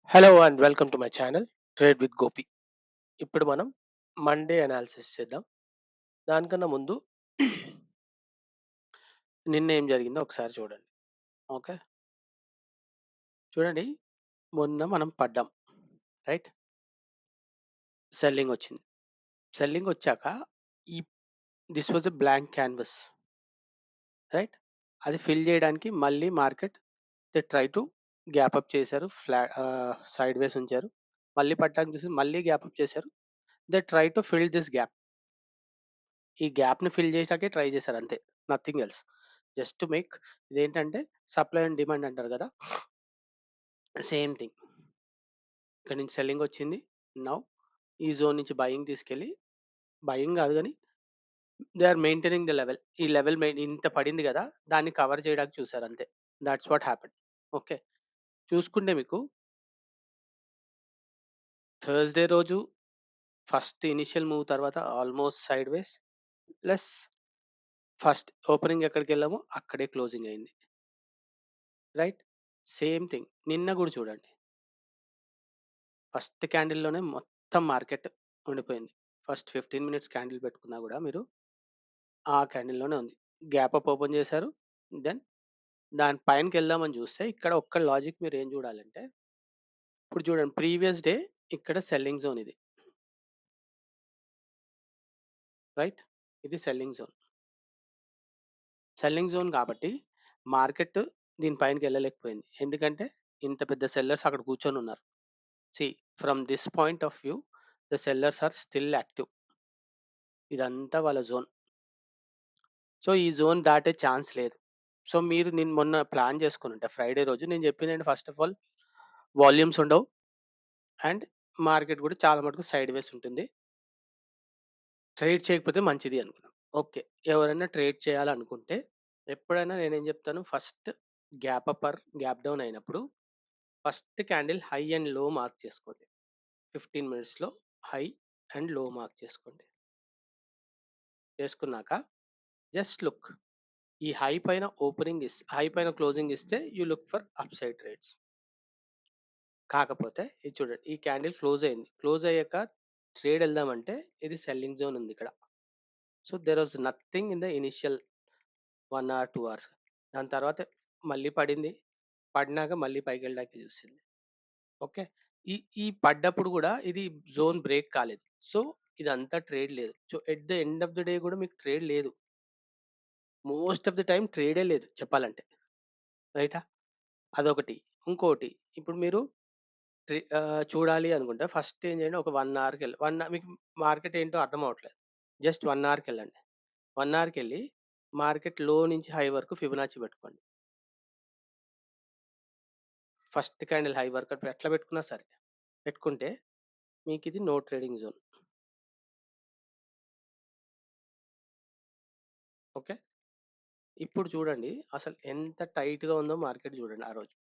Hello and welcome to my channel trade with Gopi. ఇప్పుడు మనం Monday analysis చేద్దాం. దానికన్నా ముందు నిన్న ఏం జరిగిందో ఒకసారి చూడండి. ఓకే, చూడండి. మొన్న మనం పడ్డాం, రైట్? సెల్లింగ్ వచ్చింది. సెల్లింగ్ వచ్చాక ఈ this was a blank canvas, right? అది ఫిల్ చేయడానికి మళ్ళీ market they try to gap up చేశారు, సైడ్ వేస్ ఉంచారు. మళ్ళీ పట్టడానికి చూసి మళ్ళీ గ్యాప్ అప్ చేశారు. They try to fill this gap. ఈ గ్యాప్‌ని ఫిల్ చేసాకే ట్రై చేశారు అంతే. Nothing else. Just to make ఇదేంటంటే సప్లై అండ్ డిమాండ్ అంటారు కదా! Same thing. ఇక్కడి నుంచి సెల్లింగ్ వచ్చింది. నౌ ఈ జోన్ నుంచి బయింగ్ తీసుకెళ్ళి, బయింగ్ కాదు గానీ they are maintaining the level. ఈ లెవెల్ ఇంత పడింది కదా! దాన్ని కవర్ చేయడానికి చూసారు అంతే. That's what happened. ఓకే. చూసుకుంటే మీకు థర్స్‌డే రోజు ఫస్ట్ ఇనీషియల్ మూవ్ తర్వాత almost sideways plus first opening ఎక్కడికెళ్ళామో అక్కడే క్లోజింగ్ అయింది. రైట్? సేమ్ థింగ్ నిన్న కూడా చూడండి. ఫస్ట్ క్యాండిల్‌లోనే మొత్తం మార్కెట్ ఉండిపోయింది. ఫస్ట్ 15 మినిట్స్ క్యాండిల్ పెట్టుకున్నా గూడా మీరు ఆ క్యాండిల్‌లోనే ఉంది. గ్యాప్ అప్ ఓపెన్ చేశారు. దెన్ దాని పైనకెళ్దామని చూస్తే ఇక్కడ ఒక్క లాజిక్ మీరేం చూడాలంటే, ఇప్పుడు చూడండి ప్రీవియస్ డే ఇక్కడ సెల్లింగ్ జోన్ ఇది. రైట్? ఇది సెల్లింగ్ జోన్. సెల్లింగ్ జోన్ కాబట్టి మార్కెట్ దీని పైనకెళ్ళలేకపోయింది. ఎందుకంటే ఇంత పెద్ద సెల్లర్స్ అక్కడ కూర్చొనున్నారు. See from this point of view the sellers are still active. ఇదంతా వాళ్ళ జోన్. సో, ఈ జోన్ దాటే ఛాన్స్ లేదు. సో, మీరు నేను మొన్న ప్లాన్ చేసుకొనుంటే ఫ్రైడే రోజు నేను చెప్పిందేంటి ఫస్ట్ ఆఫ్ ఆల్ వాల్యూమ్స్ ఉండవు. అండ్ మార్కెట్ కూడా చాలా మటుకు సైడ్ వేస్ ఉంటుంది. ట్రేడ్ చేయకపోతే మంచిది అనుకున్నాం. ఓకే. ఎవరైనా ట్రేడ్ చేయాలనుకుంటే ఎప్పుడైనా నేనేం చెప్తాను, first gap up or gap down అయినప్పుడు first candle high and low mark చేసుకోండి. 15 మినిట్స్‌లో హై అండ్ లో మార్క్ చేసుకోండి. చేసుకున్నాక జస్ట్ లుక్. ఈ హై పైన క్లోజింగ్ ఇస్తే you look for upside trades. కాకపోతే ఇది చూడండి. ఈ క్యాండిల్ క్లోజ్ అయింది. క్లోజ్ అయ్యాక ట్రేడ్ ఎళ్దామంటే ఇది సెల్లింగ్ జోన్ ఉంది ఇక్కడ. So, there was nothing in the initial 1 hour, 2 hours. దాని తర్వాత మళ్ళీ పడింది. పడినాక మళ్ళీ పైకెళ్ళడానికి చూసింది. ఓకే. ఈ ఈ పడ్డప్పుడు గూడా ఇది జోన్ బ్రేక్ కాలేదు. సో, ఇదంతా ట్రేడ్ లేదు. So, at the end of the day గూడా మీకు ట్రేడ్ లేదు. మోస్ట్ ఆఫ్ ద టైమ్ ట్రేడే లేదు చెప్పాలంటే. రైటా? అదొకటి. ఇంకోటి ఇప్పుడు మీరు చూడాలి అనుకుంటే ఫస్ట్ ఏం చేయండి, ఒక 1 అవర్‌కెళ్ళి మీకు మార్కెట్ ఏంటో అర్థం అవ్వట్లేదు. జస్ట్ 1 అవర్‌కెళ్ళండి. 1 అవర్‌కెళ్ళి మార్కెట్ లో నుంచి హై వరకు ఫిబొనాచి పెట్టుకోండి. ఫస్ట్ క్యాండిల్ హై వరకు ఎట్లా పెట్టుకున్నా సరే. పెట్టుకుంటే మీకిది నో ట్రేడింగ్ జోన్. ఓకే. ఇప్పుడు చూడండి అసలు ఎంత టైట్‌గా ఉందో మార్కెట్ చూడండి ఆ రోజు.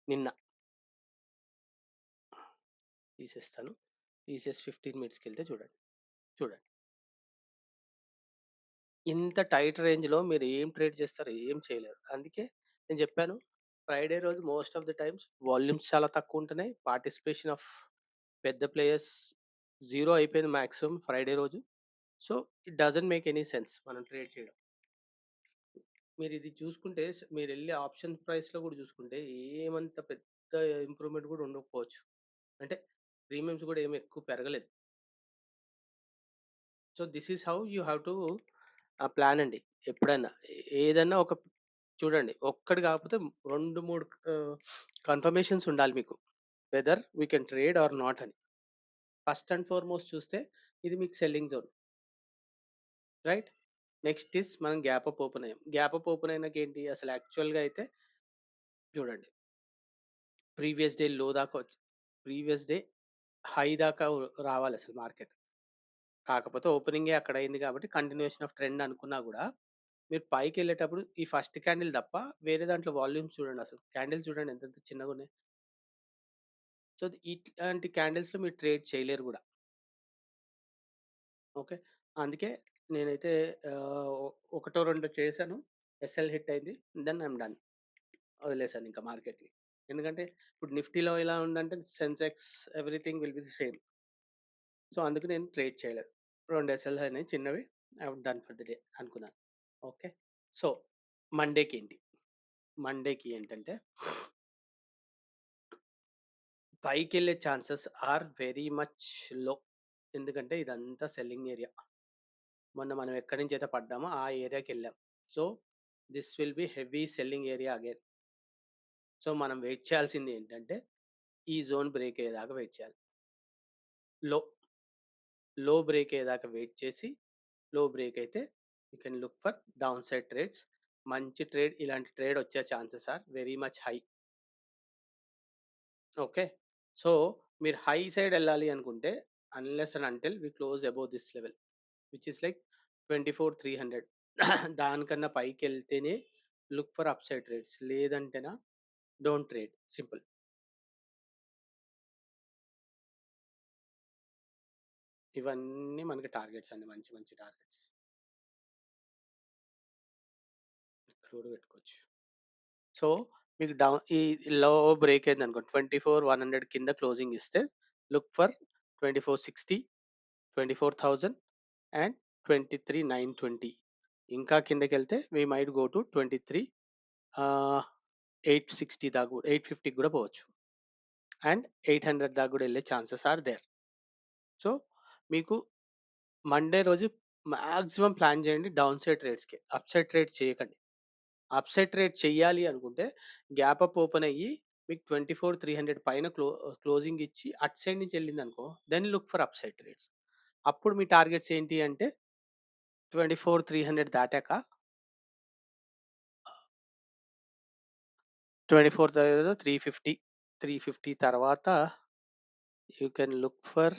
నిన్న తీసేస్తాను. తీసేసి 15 మినిట్స్‌కెళ్తే చూడండి. చూడండి. ఇంత టైట్ రేంజ్‌లో మీరు ఏం ట్రేడ్ చేస్తారు? ఏం చేయలేరు. అందుకే నేను చెప్పాను. ఫ్రైడే రోజు most of the times volumes చాలా తక్కువుంటున్నాయి. పార్టిసిపేషన్ ఆఫ్ పెద్ద ప్లేయర్స్ 0 అయిపోయింది మాక్సిమం ఫ్రైడే రోజు. So, it doesn't make any sense మనం ట్రేడ్ చేయడం. మీరిది చూసుకుంటే మీరెళ్లి ఆప్షన్ ప్రైస్‌లో కూడా చూసుకుంటే ఏమంత పెద్ద ఇంప్రూవ్‌మెంట్ కూడా ఉండకపోవచ్చు. అంటే ప్రీమియమ్స్ కూడా ఏమి ఎక్కువ పెరగలేదు. So, this is how you have to plan అండి. ఎప్పుడైనా ఏదన్నా ఒక చూడండి. ఒక్కటి కాకపోతే 2, 3 కన్ఫర్మేషన్స్ ఉండాలి మీకు. Whether we can trade or not అని. ఫస్ట్ అండ్ ఫార్‌మోస్ట్ చూస్తే ఇది మీకు సెల్లింగ్ జోన్. రైట్? నెక్స్ట్ మనం గ్యాప్ అప్ ఓపెన్ అయ్యాం. గ్యాప్ అప్ ఓపెన్ అయినాకేంటి అసలు యాక్చువల్‌గా అయితే చూడండి. ప్రీవియస్ డే లో దాకా ప్రీవియస్ డే హై దాకా రావాలసలు మార్కెట్. కాకపోతే ఓపెనింగే అక్కడ అయింది కాబట్టి కంటిన్యూయేషన్ ఆఫ్ ట్రెండ్ అనుకున్నా గూడా, మీరు పైకెళ్ళేటప్పుడు ఈ ఫస్ట్ క్యాండిల్ తప్ప వేరే దాంట్లో వాల్యూమ్స్ చూడండసలు. క్యాండిల్స్ చూడండి ఎంతెంత చిన్నగున్నాయి. సో, ఇట్లాంటి క్యాండిల్స్‌లో మీరు ట్రేడ్ చేయలేరు గూడా. ఓకే. అందుకే నేనైతే ఆహ్, ఒకటో రెండో చేశాను. ఎస్ఎల్ హిట్ అయింది. Then I'm done. వదిలేసానింక మార్కెట్‌ని. ఎందుకంటే ఇప్పుడు నిఫ్టీలో ఎలా ఉందంటే Sensex everything will be the same. So, అందుకు నేను ట్రేడ్ చేయలేదు. 2 ఎస్ఎల్ అయినాయి చిన్నవి. I am done for the day అనుకున్నాను. ఓకే. సో, మండేకేంటి? మండేకి ఏంటంటే పైకెళ్ళే chances are very much low. ఎందుకంటే ఇదంతా సెల్లింగ్ ఏరియా. మొన్న మనం ఎక్కడి నుంచైతే పడ్డామో ఆ ఏరియాకెళ్ళాం. So, this will be heavy selling area again. So, మనం వెయిట్ చేయాల్సింది ఏంటంటే ఈ జోన్ బ్రేక్ అయ్యేదాకా వెయిట్ చేయాలి. లో, లో బ్రేక్ అయ్యేదాకా వెయిట్ చేసి లో బ్రేక్ అయితే you can look for down side trades. మంచి ట్రేడ్, ఇలాంటి ట్రేడ్ వచ్చే chances are very much high. Okay. So, మీరు హై సైడ్ వెళ్ళాలి అనుకుంటే unless and until we close above this level which is like 24,300. దానికన్నా పైకెళ్తేనే look for up side trades. లేదంటేనా don't trade, simple. ఇవన్నీ మనకి టార్గెట్స్ అండి. మంచి మంచి టార్గెట్స్. ఇక్కడ కూడా పెట్టుకోవచ్చు. సో, మీకు ఈ లో బ్రేక్ అయిందనుకోండి 24,100 కింద క్లోజింగ్ ఇస్తే లుక్ ఫర్ 2460, 24,000 అండ్ 23,920. ఇంకా కిందకెళ్తే వి మైట్ గో టు 23 ఆహ్, 860 దాకా కూడా, 850కి కూడా పోవచ్చు. అండ్ 800 దాకా కూడా వెళ్ళే ఛాన్సెస్ ఆర్ దేర్. సో, మీకు మండే రోజు మాక్సిమం ప్లాన్ చేయండి డౌన్ సైడ్ ట్రేడ్స్‌కి. అప్ సైడ్ ట్రేడ్స్ చేయకండి. అప్‌సైడ్ ట్రేడ్ చెయ్యాలి అనుకుంటే గ్యాప్ అప్ ఓపెన్ అయ్యి మీకు 24,300 పైన క్లోజింగ్ ఇచ్చి అటు సైడ్ నుంచి వెళ్ళిందనుకో then look for upside trades. అప్పుడు మీ టార్గెట్స్ ఏంటి అంటే 24,300 దాటాక 24 తర్వాత 350, 350 తర్వాత యూ కెన్ లుక్ ఫర్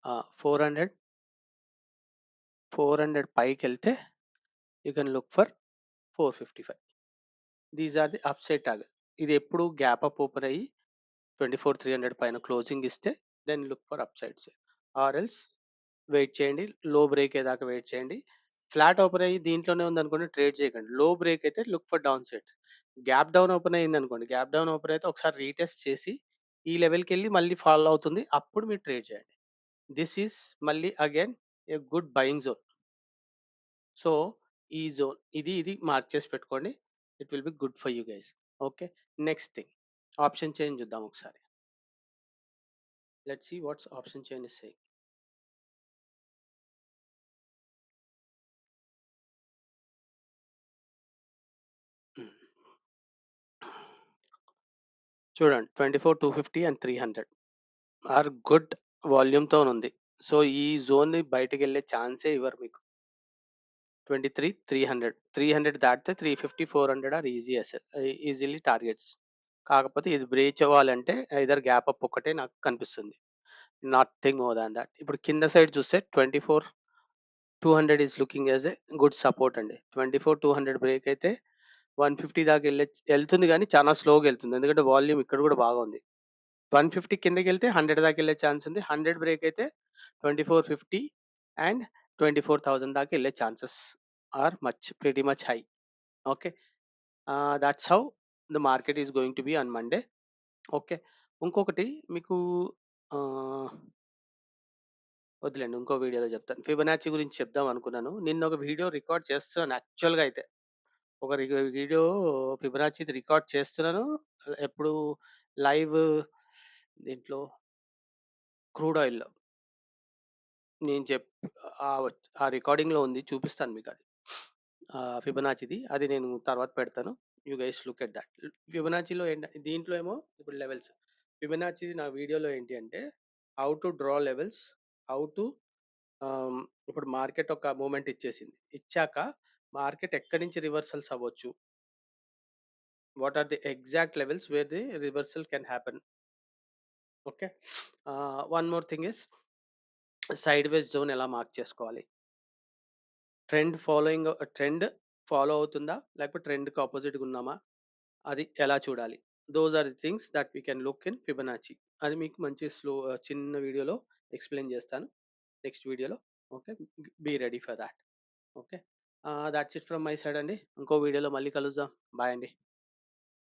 400, 400 పైకెళ్తే you can look for 455. These are the upside target. ఇది ఎప్పుడు గ్యాప్ అప్ ఓపెన్ అయ్యి 24,300 పైన క్లోజింగ్ ఇస్తే then look for upsides. Or else wait చేయండి. లో బ్రేక్ అయ్యేదాకా వెయిట్ చేయండి. ఫ్లాట్ ఓపెన్ అయ్యి దీంట్లోనే ఉందనుకోండి ట్రేడ్ చేయకండి. లో బ్రేక్ అయితే look for down side. Gap down open అయిందనుకోండి, గ్యాప్ డౌన్ ఓపెన్ అయితే ఒకసారి రీటెస్ట్ చేసి ఈ లెవెల్‌కెళ్ళి మళ్ళీ ఫాలో అవుతుంది. అప్పుడు మీరు ట్రేడ్ చేయండి. దిస్ ఈస్ మళ్ళీ again a good buying zone. So, ఈ జోన్ ఇది మార్క్ చేసి పెట్టుకోండి. It will be good for you guys. Okay. Next thing option chain చూద్దాం ఒకసారి. Let's see what's option chain is saying. చూడండి 24, 250 అండ్ 300 ఆర్ గుడ్ వాల్యూమ్‌తో ఉంది. So, ఈ జోన్‌ని బయటకెళ్ళే ఛాన్సే ఇవ్వరు మీకు. 23, 300, 300 దాటితే 350, 400 ఆర్ ఈజీలీ టార్గెట్స్. కాకపోతే ఇది బ్రీచ్ అవ్వాలంటే ఐదర్ గ్యాప్ అప్ ఒక్కటే నాకు కనిపిస్తుంది. Nothing more than that. ఇప్పుడు కింద సైడ్ చూస్తే 24, 200 is looking as a good support అండి. 24, 200 బ్రేక్ అయితే 150 దాకా ఎళ్తుంది గానీ చాలా స్లోగా ఎళ్తుంది. ఎందుకంటే వాల్యూమ్ ఇక్కడ కూడా బాగా ఉంది. 150 కిందకెళ్తే 100 దాకా ఎళ్ళే ఛాన్స్ ఉంది. 100 బ్రేక్ అయితే 2450 అండ్ 24,000 దాకా ఎళ్ళే chances are pretty much high. Okay. That's how the market is going to be on Monday. Okay. ఇంకొకటి మీకు ఆహ్, వద్దులెండి. ఇంకో వీడియోలో చెప్తాను. ఫిబొనాచి గురించి చెప్దాం అనుకున్నాను. నిన్న ఒక వీడియో రికార్డ్ చేస్తున్నాను యాక్చువల్‌గా అయితే. ఒక వీడియో ఫిబొనాచిది రికార్డ్ చేస్తున్నాను. ఎప్పుడు లైవ్ దీంట్లో క్రూడ్ ఆయిల్‌లో. నేను ఆ రికార్డింగ్‌లో ఉంది. చూపిస్తాను మీకది. ఫిబొనాచిది. అది నేను తర్వాత పెడతాను. You guys look at that. ఫిబొనాచిలో దీంట్లో ఏమో ఇప్పుడు లెవెల్స్. ఫిబొనాచిది నా వీడియోలో ఏంటి అంటే, how to draw levels, how to ఇప్పుడు మార్కెట్ ఒక మూవ్‌మెంట్ ఇచ్చేసింది. ఇచ్చాక మార్కెట్ ఎక్కడి నుంచి రివర్సల్స్ అవ్వచ్చు. What are the exact levels where the reversal can happen. Okay. One more thing is sideways zone ఎలా మార్క్ చేసుకోవాలి. ట్రెండ్ ఫాలో అవుతుందా? లేకపోతే ట్రెండ్‌కి అపోజిట్‌గా ఉన్నామా? అది ఎలా చూడాలి? Those are the things that we can look in Fibonacci. అది మీకు మంచి చిన్న వీడియోలో ఎక్స్‌ప్లెయిన్ చేస్తాను నెక్స్ట్ వీడియోలో. Okay. Be ready for that. Okay. That's it from my side అండి. ఇంకో వీడియోలో మళ్ళీ కలుద్దాం. బాయ్ అండి.